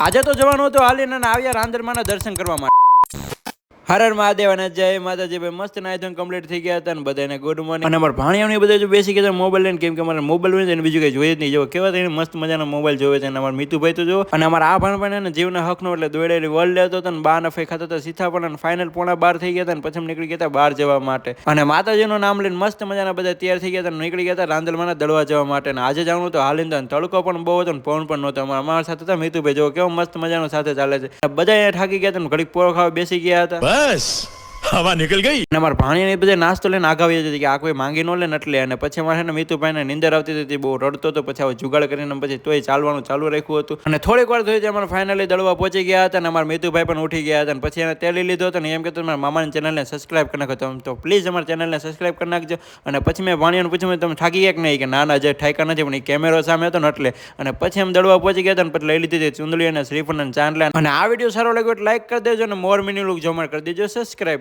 આજે તો જવાનું હતું હાલીને અને આવ્યા રાંદરમાના દર્શન કરવા માટે. હર હર મહાદેવ અને જય માતાજી. ભાઈ મસ્ત નાયધન કમ્પ્લીટ થઈ ગયા હતા અને બધાને ગુડ મોર્નિંગ. અને અમારા ભાણિયાઓને બધા જો બેસી ગયા મોબાઈલ લઈને, કેમ કે અમારે મોબાઈલ હોય ને બીજું કઈ જોઈએ જ નહીં. જો કેવા તેને મસ્ત મજાનો મોબાઈલ જોવે છે. અને અમારા મીતુભાઈ તો જો, અને અમારા આ ભાણભાઈ ને જીવના હકનો એટલે દોડેલી વર્લ્ડ લેતો હતો ને બા નફે ખાતા હતા સીધા પણ ફાઇનલ પોણા 12 થઈ ગયા હતા. અને પછી નીકળી ગયા હતા બહાર જવા માટે. અને માતાજીનું નામ લઈને મસ્ત મજાના બધા તૈયાર થઈ ગયા હતા, નીકળી ગયા હતા રાંદલમાના દળવા જવા માટે. અને આજે જવાનું તો હાલીને તડકો પણ બહુ હતો ને પવન પણ નહોતો. અમારા સાથે હતા મીતુભાઈ, જો કેવો મસ્ત મજાનો સાથે ચાલે છે. બધા અહીંયા થાકી ગયા હતા, ઘડીક પોળો ખાવા બેસી ગયા હતા. બસ હવા નીકળ ગઈ. અને અમારા ભાણિયાને બધા નાસ્તો લઈને આગાવી હતી કે આ કોઈ માંગી ન લે એટલે. અને પછી અમારે ને મીતુભાઈને નીંદર આવતી હતી, બહુ રડતો હતો. પછી હવે જુગાડ કરીને પછી તોય ચાલવાનું ચાલુ રાખ્યું હતું. અને થોડીક વાર થઈ અમારે ફાઇનલી દળવા પહોંચી ગયા હતા. અને અમારા મીતુભાઈ પણ ઉઠી ગયા હતા. અને પછી એને તેલી લીધો હતો ને એમ કહેતો મારા મામાની ચેનલને સબસ્ક્રાઇબ કરી નાખો. તો પ્લીઝ અમારી ચેનલને સબસ્ક્રાઇબ કરી નાખજો. અને પછી મેં ભાણિયાને પૂછ્યું તમે થાકી ગયા કે નહીં, કે ના જે ઠાકા નથી, પણ એ કેમેરો સામે હતો ને એટલે. અને પછી અમે દળવા પહોંચી ગયા હતા ને પછી લઈ લીધી હતી ચુંદડી અને શ્રીફળ અને ચાંદલા. અને આ વિડીયો સારો લાગ્યો એટલે લાઈક કરી દેજો અને મોર મિની લુક જોવા કરી દેજો સબસ્ક્રાઇબ.